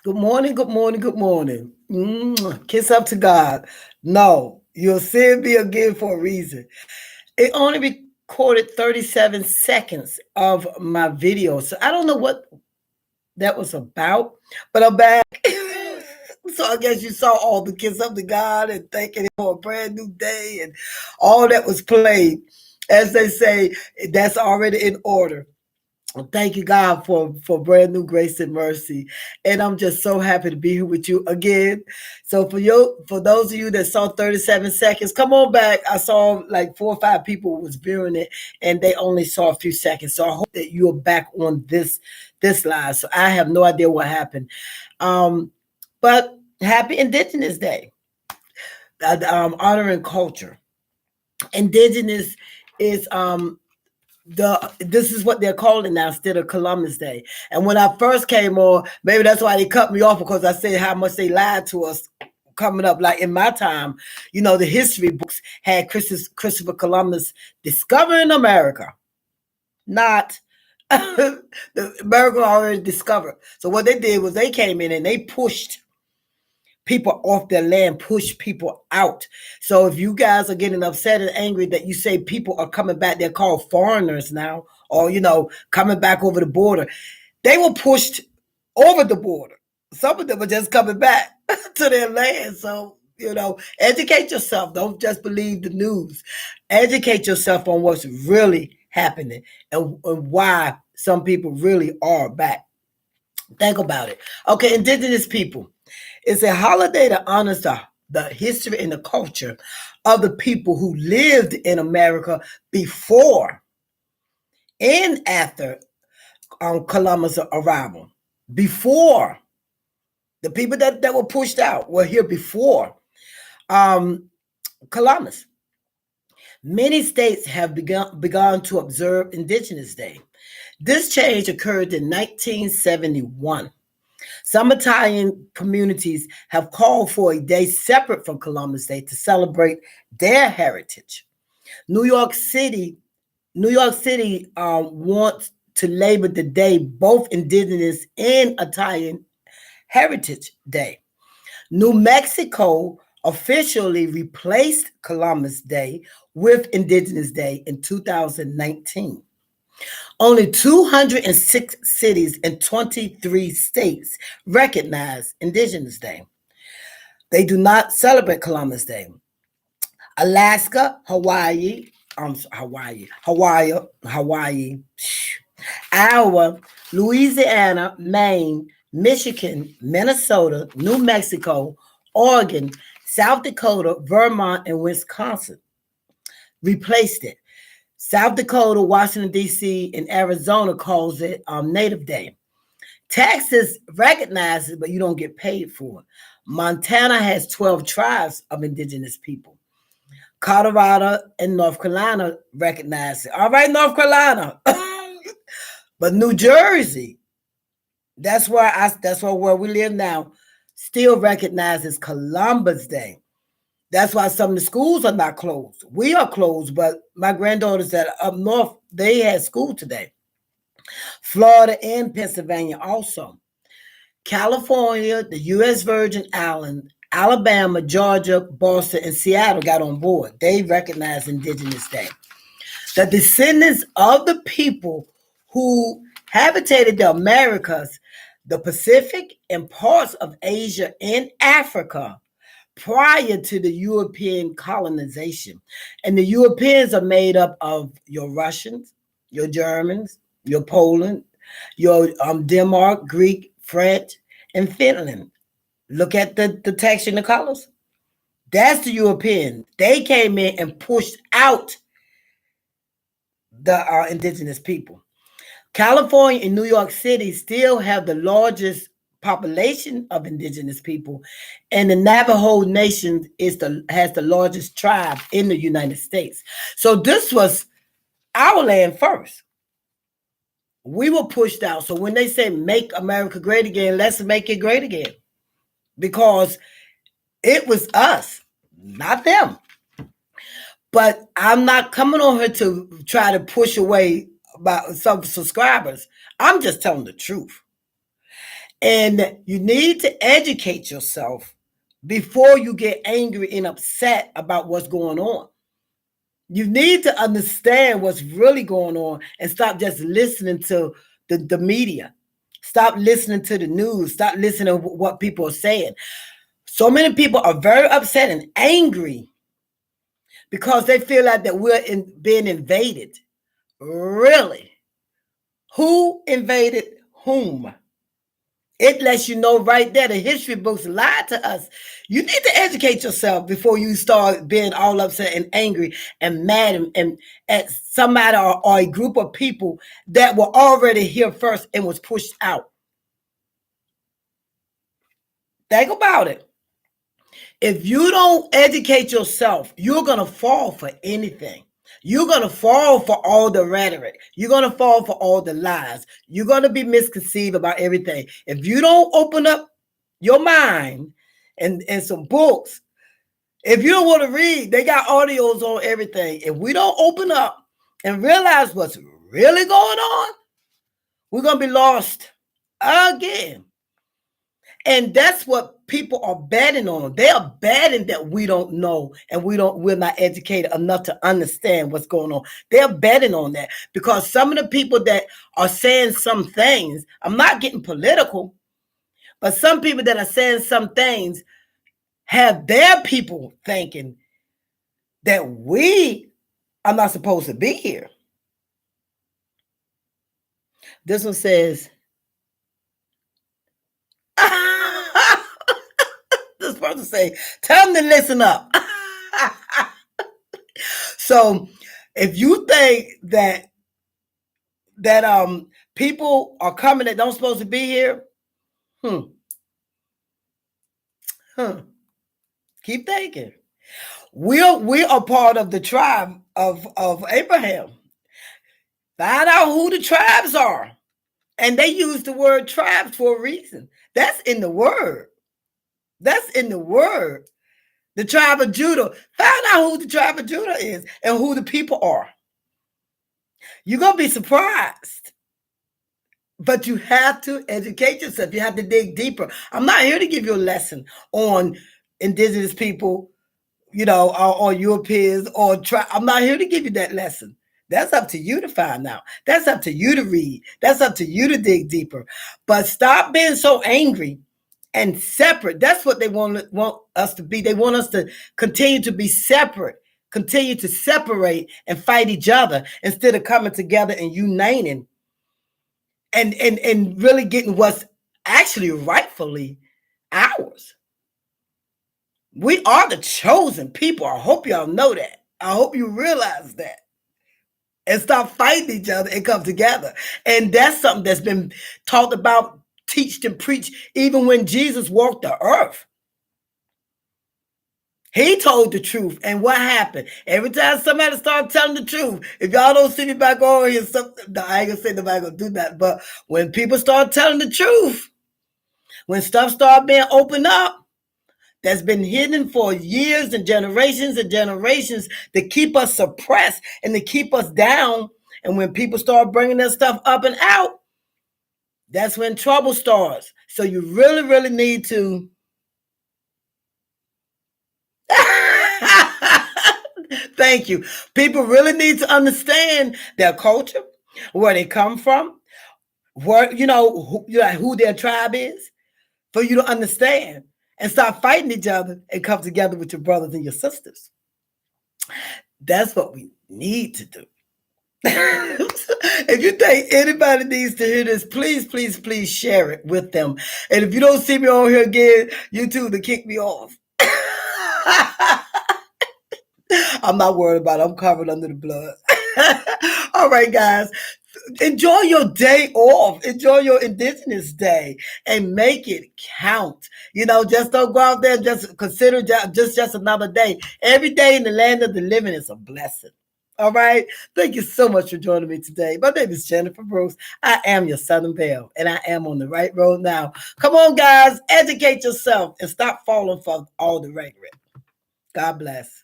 Good morning, good morning, good morning. Kiss up to God. No, you'll see me again for a reason. It only recorded 37 seconds of my video. So I don't know what that was about, but I'm back. So I guess you saw all the kiss up to God and thanking Him for a brand new day and all that was played. As they say, that's already in order. Thank you, God, for brand new grace and mercy, and I'm just so happy to be here with you again. So for those of you that saw 37 seconds, come on back. I saw like 4 or 5 people was viewing it, and they only saw a few seconds. So I hope that you're back on this live. So I have no idea what happened, but happy Indigenous Day, honoring culture. Indigenous is this is what they're calling it now instead of Columbus Day. And when I first came on, maybe that's why they cut me off because I said how much they lied to us coming up. Like in my time, the history books had Christopher Columbus discovering America, not the America already discovered. So what they did was they came in and they pushed people off their land, push people out. So if you guys are getting upset and angry that you say people are coming back, they're called foreigners now, or coming back over the border. They were pushed over the border. Some of them are just coming back to their land. So, educate yourself. Don't just believe the news. Educate yourself on what's really happening and why some people really are back. Think about it. Okay, Indigenous people. It's a holiday that honors the history and the culture of the people who lived in America before and after Columbus' arrival. Before the people that were pushed out were here before Columbus. Many states have begun to observe Indigenous Day. This change occurred in 1971. Some Italian communities have called for a day separate from Columbus Day to celebrate their heritage. New York City, wants to label the day both Indigenous and Italian Heritage Day. New Mexico officially replaced Columbus Day with Indigenous Day in 2019. Only 206 cities in 23 states recognize Indigenous Day. They do not celebrate Columbus Day. Alaska, Hawaii, Iowa, Louisiana, Maine, Michigan, Minnesota, New Mexico, Oregon, South Dakota, Vermont, and Wisconsin replaced it. South Dakota, Washington, D.C., and Arizona calls it Native Day. Texas recognizes it, but you don't get paid for it. Montana has 12 tribes of indigenous people. Colorado and North Carolina recognize it. All right, North Carolina. But New Jersey, that's where we live now, still recognizes Columbus Day. That's why some of the schools are not closed. We are closed, but my granddaughters that are up north, they had school today. Florida and Pennsylvania also. California, the U.S. Virgin Islands, Alabama, Georgia, Boston, and Seattle got on board. They recognize Indigenous Day. The descendants of the people who habitated the Americas, the Pacific, and parts of Asia and Africa prior to the European colonization. And the Europeans are made up of your Russians, your Germans, your Poland, your Denmark, Greek, French, and Finland. Look at the text and the colors. That's the European. They came in and pushed out the indigenous people. California and New York City still have the largest population of indigenous people, and the Navajo Nation has the largest tribe in the United States. So this was our land first. We were pushed out. So when they say make America great again, let's make it great again, because it was us, not them. But I'm not coming on here to try to push away about some subscribers. I'm just telling the truth. And you need to educate yourself before you get angry and upset about what's going on. You need to understand what's really going on and stop just listening to the media. Stop listening to the news. Stop listening to what people are saying. So many people are very upset and angry because they feel like that we're being invaded. Really? Who invaded whom? It lets you know right there. The history books lied to us. You need to educate yourself before you start being all upset and angry and mad and at somebody or a group of people that were already here first and was pushed out. Think about it. If you don't educate yourself, you're going to fall for anything. You're going to fall for all the rhetoric. You're going to fall for all the lies. You're going to be misconceived about everything. If you don't open up your mind and some books, if you don't want to read, they got audios on everything. If we don't open up and realize what's really going on, we're going to be lost again. And that's what people are betting on. They are betting that we don't know and we're not educated enough to understand what's going on. They're betting on that because some of the people that are saying some things, I'm not getting political, but some people that are saying some things have their people thinking that we are not supposed to be here. This one says, this person say, tell them to listen up. So if you think that people are coming that don't supposed to be here, keep thinking. We are part of the tribe of Abraham. Find out who the tribes are. And they use the word tribes for a reason. That's in the word. That's in the word. The tribe of Judah. Find out who the tribe of Judah is and who the people are. You're going to be surprised. But you have to educate yourself. You have to dig deeper. I'm not here to give you a lesson on indigenous people, or Europeans or I'm not here to give you that lesson. That's up to you to find out. That's up to you to read. That's up to you to dig deeper. But stop being so angry and separate. That's what they want us to be. They want us to continue to be separate, continue to separate and fight each other instead of coming together and uniting and really getting what's actually rightfully ours. We are the chosen people. I hope y'all know that. I hope you realize that. And stop fighting each other and come together. And that's something that's been talked about, teached and preached, even when Jesus walked the earth. He told the truth. And what happened? Every time somebody started telling the truth, if y'all don't see me back over here, I ain't gonna say nobody gonna do that. But when people start telling the truth, when stuff started being opened up, that's been hidden for years and generations to keep us suppressed and to keep us down. And when people start bringing that stuff up and out, that's when trouble starts. So you really, really need to thank you. People really need to understand their culture, where they come from, where who their tribe is, for you to understand and stop fighting each other and come together with your brothers and your sisters. That's what we need to do. If you think anybody needs to hear this, please, please, please share it with them. And if you don't see me on here again, YouTube to kick me off. I'm not worried about it. I'm covered under the blood. All right, guys. Enjoy your day off. Enjoy your Indigenous Day and make it count. Just don't go out there and just consider just another day. Every day in the land of the living is a blessing. All right. Thank you so much for joining me today. My name is Jennifer Brooks. I am your Southern Belle, and I am on the right road now. Come on, guys. Educate yourself and stop falling for all the rhetoric. God bless.